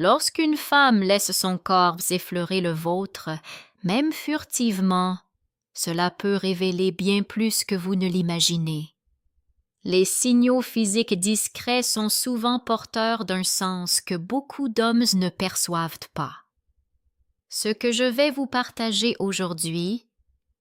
Lorsqu'une femme laisse son corps effleurer le vôtre, même furtivement, cela peut révéler bien plus que vous ne l'imaginez. Les signaux physiques discrets sont souvent porteurs d'un sens que beaucoup d'hommes ne perçoivent pas. Ce que je vais vous partager aujourd'hui,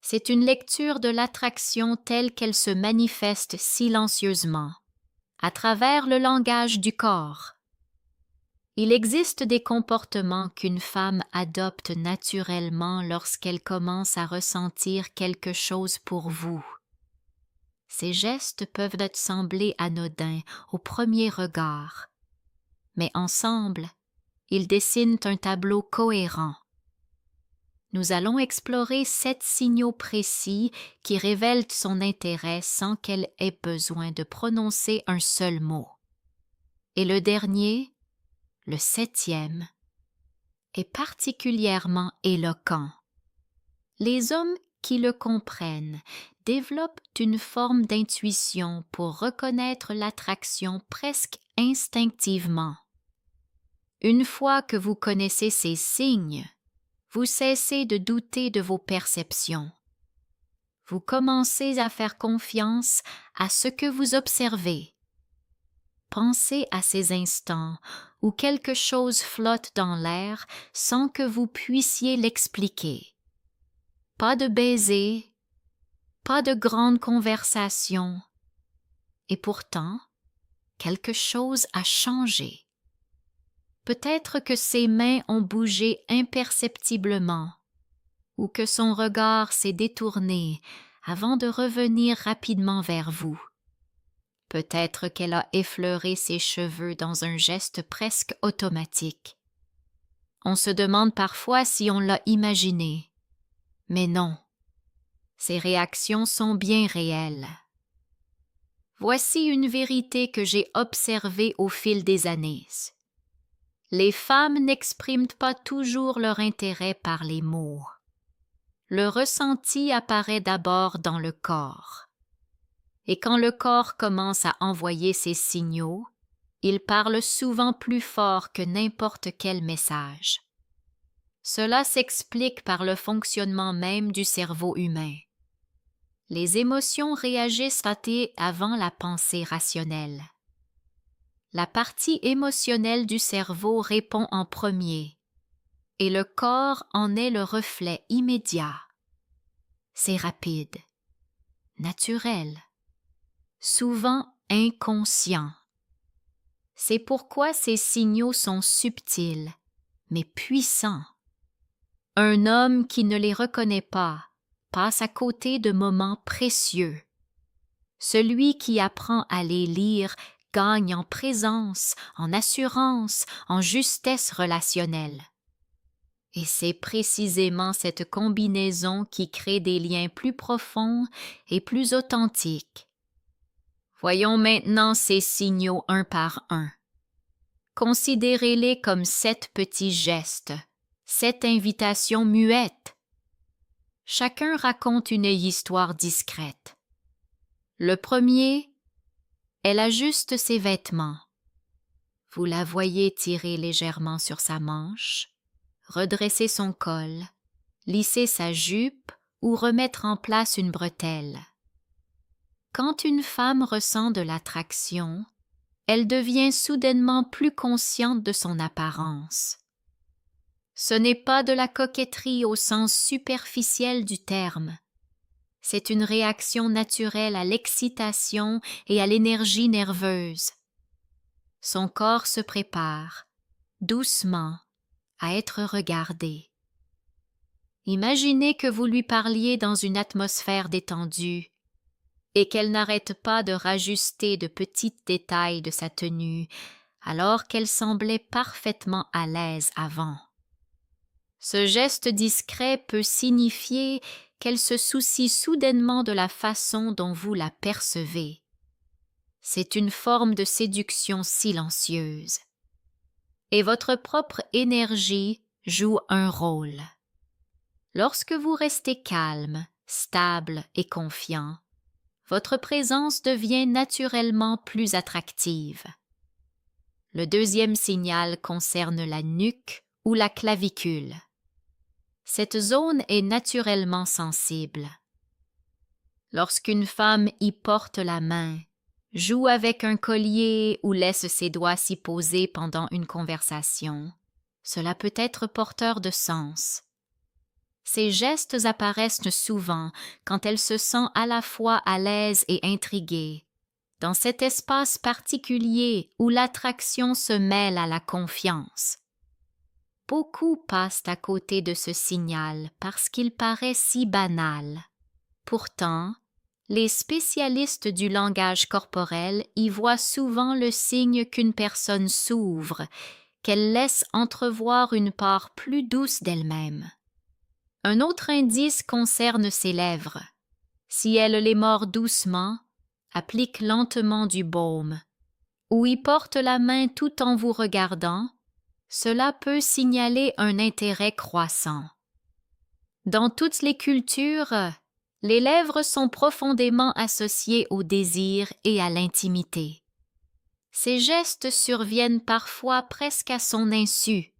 c'est une lecture de l'attraction telle qu'elle se manifeste silencieusement, à travers le langage du corps. Il existe des comportements qu'une femme adopte naturellement lorsqu'elle commence à ressentir quelque chose pour vous. Ces gestes peuvent être sembler anodins au premier regard, mais ensemble, ils dessinent un tableau cohérent. Nous allons explorer 7 signaux précis qui révèlent son intérêt sans qu'elle ait besoin de prononcer un seul mot. Et le dernier, le 7e, est particulièrement éloquent. Les hommes qui le comprennent développent une forme d'intuition pour reconnaître l'attraction presque instinctivement. Une fois que vous connaissez ces signes, vous cessez de douter de vos perceptions. Vous commencez à faire confiance à ce que vous observez. Pensez à ces instants où quelque chose flotte dans l'air sans que vous puissiez l'expliquer. Pas de baiser, pas de grande conversation. Et pourtant, quelque chose a changé. Peut-être que ses mains ont bougé imperceptiblement, ou que son regard s'est détourné avant de revenir rapidement vers vous. Peut-être qu'elle a effleuré ses cheveux dans un geste presque automatique. On se demande parfois si on l'a imaginé. Mais non, ces réactions sont bien réelles. Voici une vérité que j'ai observée au fil des années. Les femmes n'expriment pas toujours leur intérêt par les mots. Le ressenti apparaît d'abord dans le corps. Et quand le corps commence à envoyer ses signaux, il parle souvent plus fort que n'importe quel message. Cela s'explique par le fonctionnement même du cerveau humain. Les émotions réagissent avant la pensée rationnelle. La partie émotionnelle du cerveau répond en premier, et le corps en est le reflet immédiat. C'est rapide, naturel, souvent inconscient. C'est pourquoi ces signaux sont subtils, mais puissants. Un homme qui ne les reconnaît pas passe à côté de moments précieux. Celui qui apprend à les lire gagne en présence, en assurance, en justesse relationnelle. Et c'est précisément cette combinaison qui crée des liens plus profonds et plus authentiques. Voyons maintenant ces signaux un par un. Considérez-les comme 7 petits gestes, 7 invitations muettes. Chacun raconte une histoire discrète. Le premier, elle ajuste ses vêtements. Vous la voyez tirer légèrement sur sa manche, redresser son col, lisser sa jupe ou remettre en place une bretelle. Quand une femme ressent de l'attraction, elle devient soudainement plus consciente de son apparence. Ce n'est pas de la coquetterie au sens superficiel du terme. C'est une réaction naturelle à l'excitation et à l'énergie nerveuse. Son corps se prépare, doucement, à être regardé. Imaginez que vous lui parliez dans une atmosphère détendue et qu'elle n'arrête pas de rajuster de petits détails de sa tenue alors qu'elle semblait parfaitement à l'aise avant. Ce geste discret peut signifier qu'elle se soucie soudainement de la façon dont vous la percevez. C'est une forme de séduction silencieuse. Et votre propre énergie joue un rôle. Lorsque vous restez calme, stable et confiant, votre présence devient naturellement plus attractive. Le deuxième signal concerne la nuque ou la clavicule. Cette zone est naturellement sensible. Lorsqu'une femme y porte la main, joue avec un collier ou laisse ses doigts s'y poser pendant une conversation, cela peut être porteur de sens. Ces gestes apparaissent souvent quand elle se sent à la fois à l'aise et intriguée, dans cet espace particulier où l'attraction se mêle à la confiance. Beaucoup passent à côté de ce signal parce qu'il paraît si banal. Pourtant, les spécialistes du langage corporel y voient souvent le signe qu'une personne s'ouvre, qu'elle laisse entrevoir une part plus douce d'elle-même. Un autre indice concerne ses lèvres. Si elle les mord doucement, applique lentement du baume, ou y porte la main tout en vous regardant, cela peut signaler un intérêt croissant. Dans toutes les cultures, les lèvres sont profondément associées au désir et à l'intimité. Ces gestes surviennent parfois presque à son insu,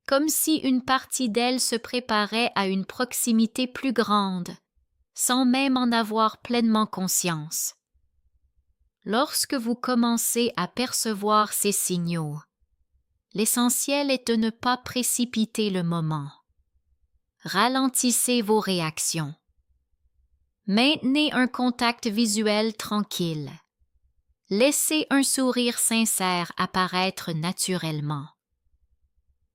comme si une partie d'elle se préparait à une proximité plus grande, sans même en avoir pleinement conscience. Lorsque vous commencez à percevoir ces signaux, l'essentiel est de ne pas précipiter le moment. Ralentissez vos réactions. Maintenez un contact visuel tranquille. Laissez un sourire sincère apparaître naturellement.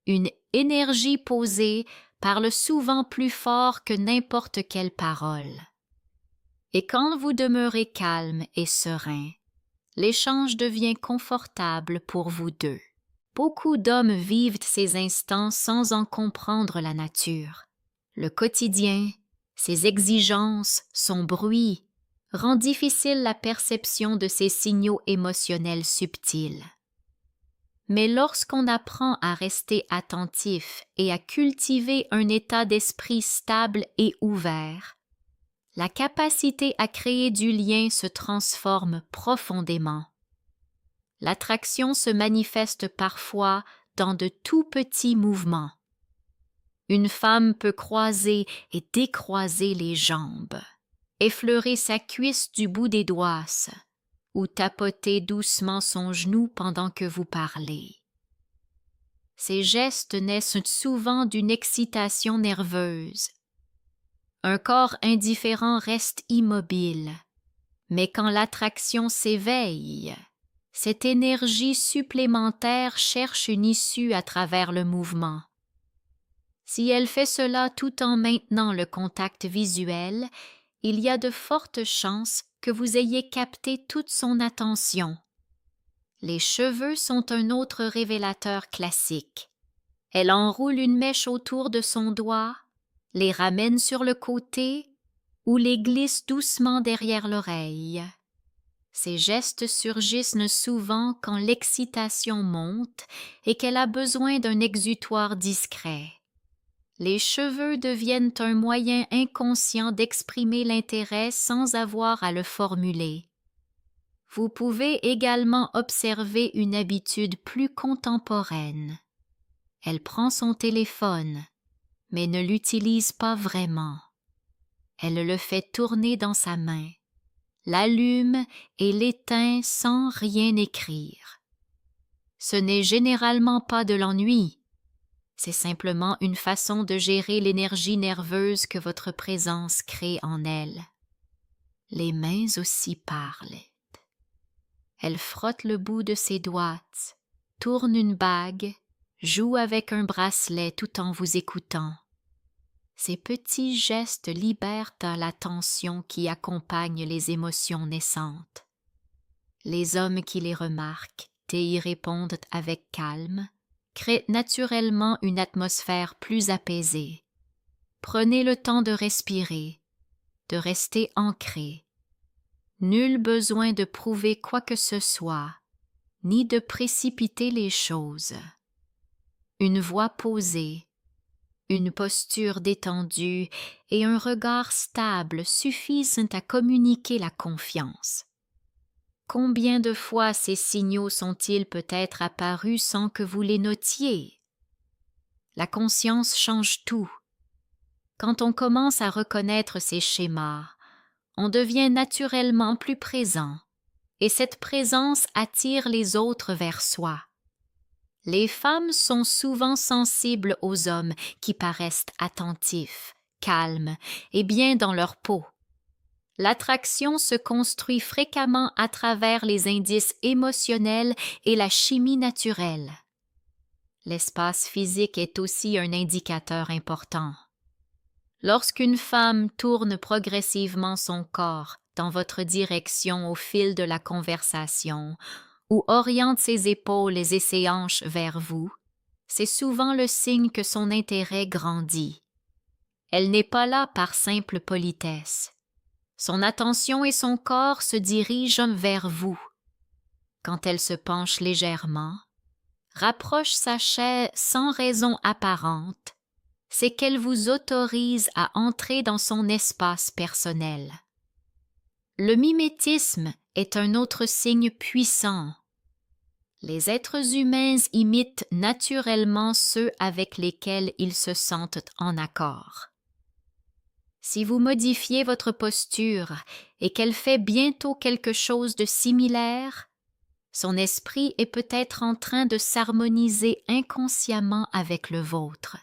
Une énergie posée parle souvent plus fort que n'importe quelle parole. Et quand vous demeurez calme et serein, l'échange devient confortable pour vous deux. Beaucoup d'hommes vivent ces instants sans en comprendre la nature. Le quotidien, ses exigences, son bruit, rend difficile la perception de ces signaux émotionnels subtils. Mais lorsqu'on apprend à rester attentif et à cultiver un état d'esprit stable et ouvert, la capacité à créer du lien se transforme profondément. L'attraction se manifeste parfois dans de tout petits mouvements. Une femme peut croiser et décroiser les jambes, effleurer sa cuisse du bout des doigts, ou tapoter doucement son genou pendant que vous parlez. Ces gestes naissent souvent d'une excitation nerveuse. Un corps indifférent reste immobile, mais quand l'attraction s'éveille, cette énergie supplémentaire cherche une issue à travers le mouvement. Si elle fait cela tout en maintenant le contact visuel, il y a de fortes chances que vous ayez capté toute son attention. Les cheveux sont un autre révélateur classique. Elle enroule une mèche autour de son doigt, les ramène sur le côté ou les glisse doucement derrière l'oreille. Ces gestes surgissent souvent quand l'excitation monte et qu'elle a besoin d'un exutoire discret. Les cheveux deviennent un moyen inconscient d'exprimer l'intérêt sans avoir à le formuler. Vous pouvez également observer une habitude plus contemporaine. Elle prend son téléphone, mais ne l'utilise pas vraiment. Elle le fait tourner dans sa main, l'allume et l'éteint sans rien écrire. Ce n'est généralement pas de l'ennui. C'est simplement une façon de gérer l'énergie nerveuse que votre présence crée en elle. Les mains aussi parlent. Elle frotte le bout de ses doigts, tourne une bague, joue avec un bracelet tout en vous écoutant. Ces petits gestes libèrent la tension qui accompagne les émotions naissantes. Les hommes qui les remarquent et y répondent avec calme créent naturellement une atmosphère plus apaisée. Prenez le temps de respirer, de rester ancré. Nul besoin de prouver quoi que ce soit, ni de précipiter les choses. Une voix posée, une posture détendue et un regard stable suffisent à communiquer la confiance. Combien de fois ces signaux sont-ils peut-être apparus sans que vous les notiez? La conscience change tout. Quand on commence à reconnaître ces schémas, on devient naturellement plus présent, et cette présence attire les autres vers soi. Les femmes sont souvent sensibles aux hommes qui paraissent attentifs, calmes et bien dans leur peau. L'attraction se construit fréquemment à travers les indices émotionnels et la chimie naturelle. L'espace physique est aussi un indicateur important. Lorsqu'une femme tourne progressivement son corps dans votre direction au fil de la conversation ou oriente ses épaules et ses hanches vers vous, c'est souvent le signe que son intérêt grandit. Elle n'est pas là par simple politesse. Son attention et son corps se dirigent vers vous. Quand elle se penche légèrement, rapproche sa chair sans raison apparente, c'est qu'elle vous autorise à entrer dans son espace personnel. Le mimétisme est un autre signe puissant. Les êtres humains imitent naturellement ceux avec lesquels ils se sentent en accord. Si vous modifiez votre posture et qu'elle fait bientôt quelque chose de similaire, son esprit est peut-être en train de s'harmoniser inconsciemment avec le vôtre.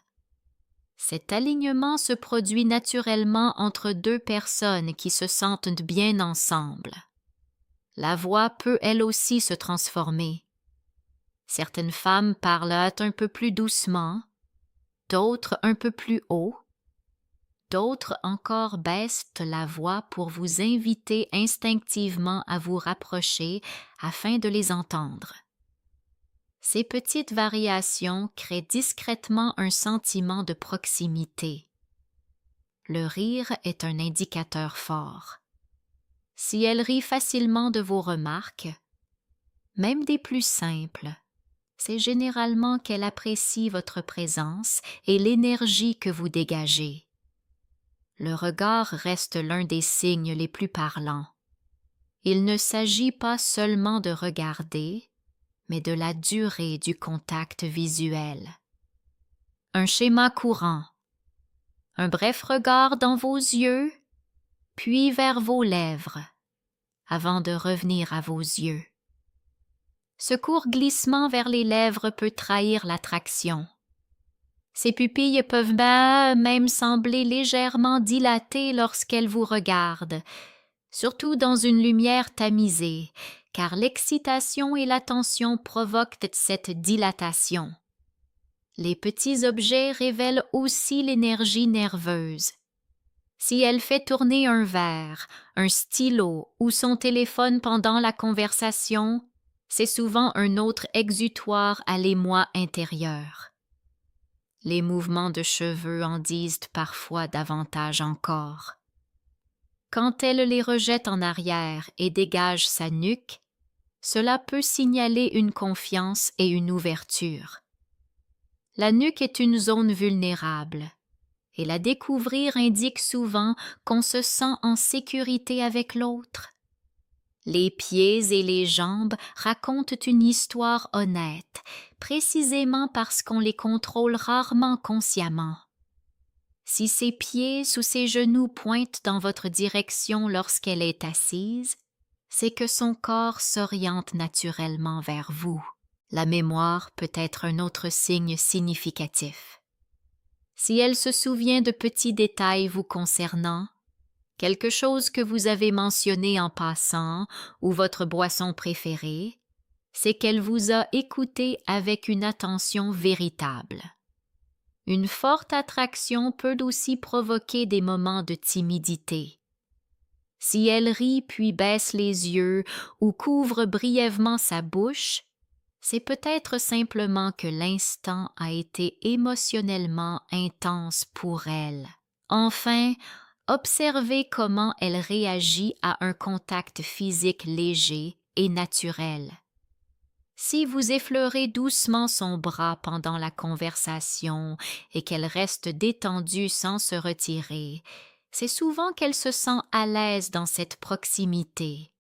Cet alignement se produit naturellement entre deux personnes qui se sentent bien ensemble. La voix peut elle aussi se transformer. Certaines femmes parlent un peu plus doucement, d'autres un peu plus haut, d'autres encore baissent la voix pour vous inviter instinctivement à vous rapprocher afin de les entendre. Ces petites variations créent discrètement un sentiment de proximité. Le rire est un indicateur fort. Si elle rit facilement de vos remarques, même des plus simples, c'est généralement qu'elle apprécie votre présence et l'énergie que vous dégagez. Le regard reste l'un des signes les plus parlants. Il ne s'agit pas seulement de regarder, mais de la durée du contact visuel. Un schéma courant. Un bref regard dans vos yeux, puis vers vos lèvres, avant de revenir à vos yeux. Ce court glissement vers les lèvres peut trahir l'attraction. Ses pupilles peuvent même sembler légèrement dilatées lorsqu'elle vous regarde, surtout dans une lumière tamisée, car l'excitation et l'attention provoquent cette dilatation. Les petits objets révèlent aussi l'énergie nerveuse. Si elle fait tourner un verre, un stylo ou son téléphone pendant la conversation, c'est souvent un autre exutoire à l'émoi intérieur. Les mouvements de cheveux en disent parfois davantage encore. Quand elle les rejette en arrière et dégage sa nuque, cela peut signaler une confiance et une ouverture. La nuque est une zone vulnérable, et la découvrir indique souvent qu'on se sent en sécurité avec l'autre. Les pieds et les jambes racontent une histoire honnête, précisément parce qu'on les contrôle rarement consciemment. Si ses pieds ou ses genoux pointent dans votre direction lorsqu'elle est assise, c'est que son corps s'oriente naturellement vers vous. La mémoire peut être un autre signe significatif. Si elle se souvient de petits détails vous concernant, quelque chose que vous avez mentionné en passant ou votre boisson préférée, c'est qu'elle vous a écouté avec une attention véritable. Une forte attraction peut aussi provoquer des moments de timidité. Si elle rit puis baisse les yeux ou couvre brièvement sa bouche, c'est peut-être simplement que l'instant a été émotionnellement intense pour elle. Enfin, observez comment elle réagit à un contact physique léger et naturel. Si vous effleurez doucement son bras pendant la conversation et qu'elle reste détendue sans se retirer, c'est souvent qu'elle se sent à l'aise dans cette proximité.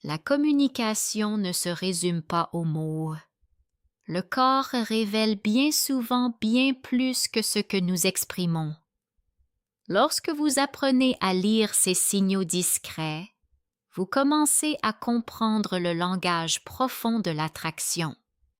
La communication ne se résume pas aux mots. Le corps révèle bien souvent bien plus que ce que nous exprimons. Lorsque vous apprenez à lire ces signaux discrets, vous commencez à comprendre le langage profond de l'attraction.